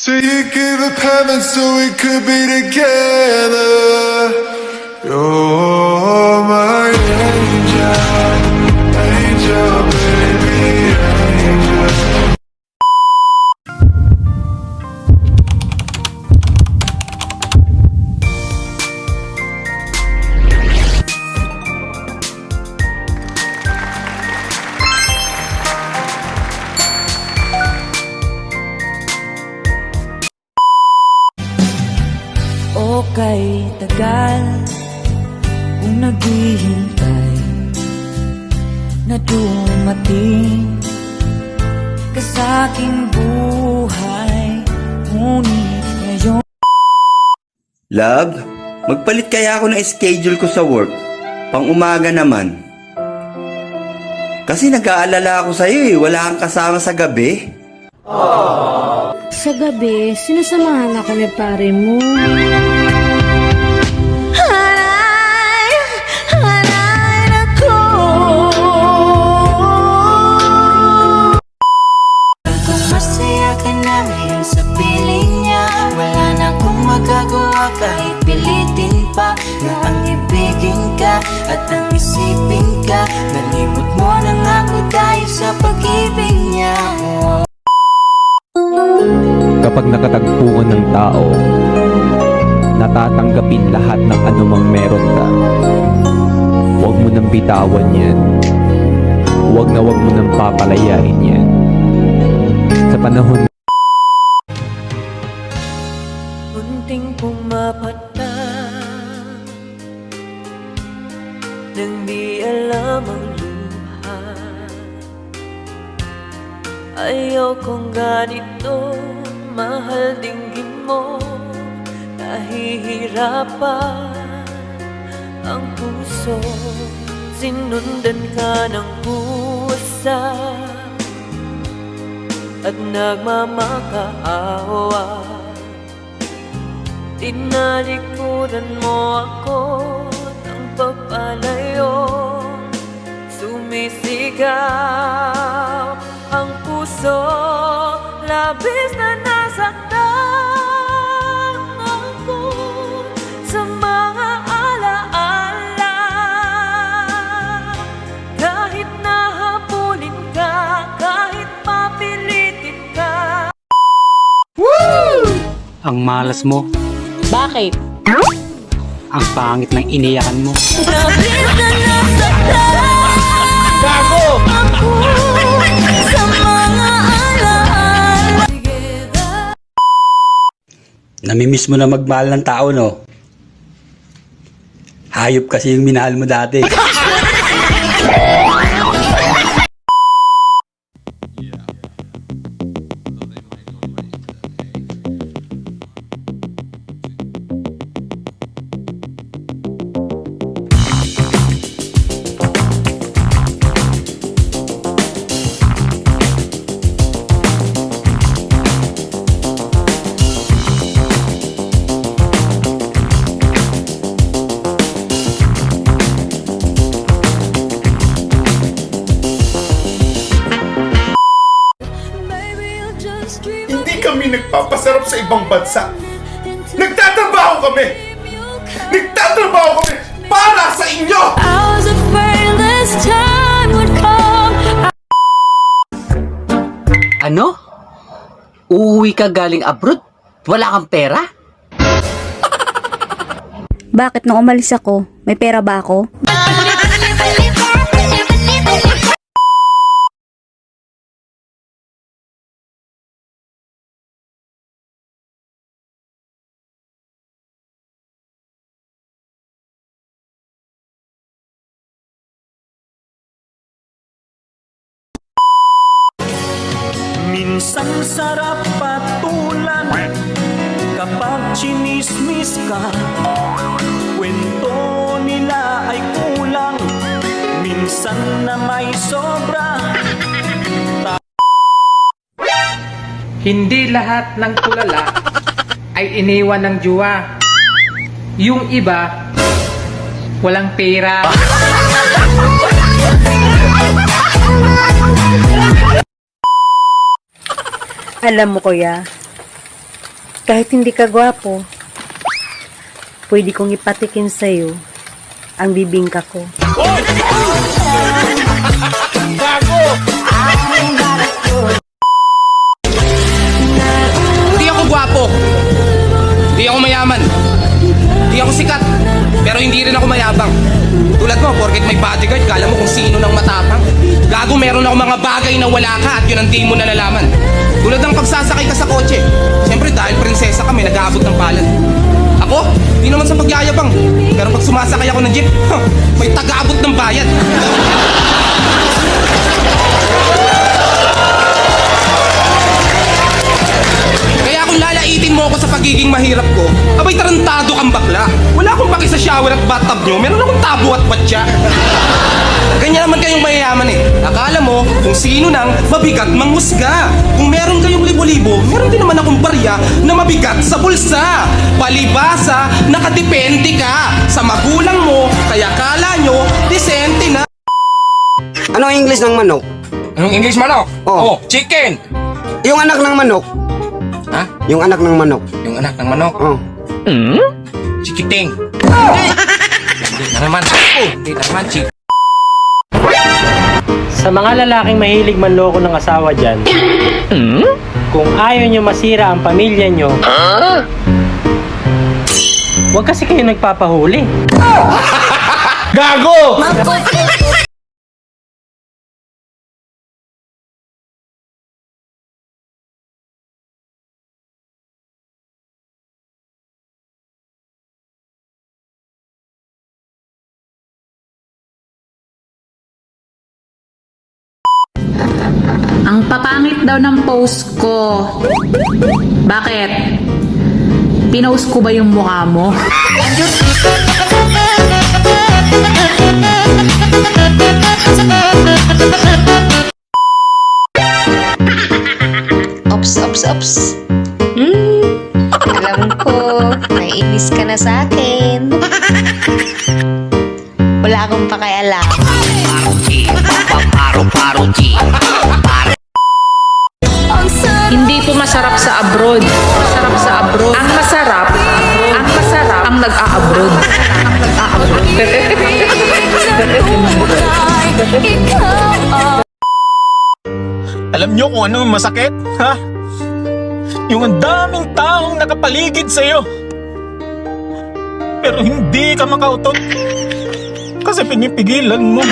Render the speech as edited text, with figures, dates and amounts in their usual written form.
So you gave up heaven so we could be together. You're my angel, angel, baby, angel. Okay, tagal kung naghihintay na dumating ka sa aking buhay. Ngunit ngayon Love, magpalit kaya ako ng schedule ko sa work. Pang umaga naman. Kasi nag-aalala ako sa'yo wala kang kasama sa gabi. Sa gabi, sinasamahan ako ni pare mo. Hanay ako. Kung masaya ka na ngayon sa piling niya, wala na akong magagawa kahit pilitin pa na ang ibigin ka at ang isipin ka. Nalimot mo na nga ako dahil sa pag-ibig niya. Kapag nakatagpo ka ng tao, natatanggapin lahat ng anumang meron ka. Huwag mo nang bitawan yan. Huwag mo nang papalayain yan. Sa panahon Munting pumapata nang di alam ang luha. Ayaw kong ganito, mahal dinggin mo. Nahihirapan ang puso, sinundan ka ng pusa at nagmamakaawa. Tinalikuran mo ako ng pagpalayo, sumisigaw ang puso, labis na nasaktan ako sa mga alaala. Kahit nahabulin ka, kahit mapilitin ka. Ang malas mo. Bakit? Ang pangit ng iniyakan mo. Labis na nasaktan ako sa mga alaala. Namimiss mo na magmahal ng tao, no? Hayop kasi yung minahal mo dati. Hindi kami nagpapasarap sa ibang bansa. Nagtatrabaho kami! Nagtatrabaho kami para sa inyo! Ano? Uuwi ka galing abroad? Wala kang pera? Bakit nung umalis ako, may pera ba ako? Minsan sarap patulan kapag chinismis ka. Kwento nila ay kulang, minsan na may sobra. Hindi lahat ng tulala ay iniwan ng juwa. Yung iba, walang pera. Alam mo kuya, Kahit hindi ka gwapo, pwede kong ipatikin sa'yo ang bibingka ko. Hindi ako gwapo. Hindi ako mayaman. Hindi ako sikat. Pero hindi rin ako mayabang. Tulad mo, porket may bodyguard, kala mo kung sino nang matapang. Gago, meron ako mga bagay na wala ka at yun ang di mo nalalaman. Tulad ng pagsasakay ka sa kotse. Siyempre dahil prinsesa ka, may nag-aabot ng palad. Ako, di naman sa pagyayabang. Pero pag sumasakay ako ng jeep, may taga-abot ng bayad. Kaya kung lalaitin mo ako sa pagiging mahirap ko, abay tarantado kang bakla. Wala akong paki sa shower at bathtub nyo, meron akong tabo at batya. Ganyan naman kayong mayayaman eh. Akala mo kung sino nang mabigat manghusga. Kung meron kayong libo-libo, meron din naman akong barya na mabigat sa bulsa. Palibasa, nakadepende ka sa magulang mo, kaya kala nyo, disente na. Anong English ng manok? Anong English manok? Oh. Chicken! Yung anak ng manok. Ha? Yung anak ng manok. Yung anak ng manok? Oh. Chikiting. Hindi na naman. Hindi na naman, chick. Sa mga lalaking mahilig manloko ng asawa dyan, kung ayaw nyo masira ang pamilya nyo, huwag kasi kayo nagpapahuli. Gago! Ang papangit daw ng post ko. Bakit? Pinost ko ba yung mukha mo? Ops. Alam ko, naiinis ka na sa akin. Wala akong pakialam. Hindi po masarap sa abroad. Masarap sa abroad. Ang masarap ang nag-a-abroad. Alam nyo kung ano ang masakit? Ha? Yung ang daming taong nakapaligid sa'yo. Pero hindi ka makautot. Kasi pinipigilan mo.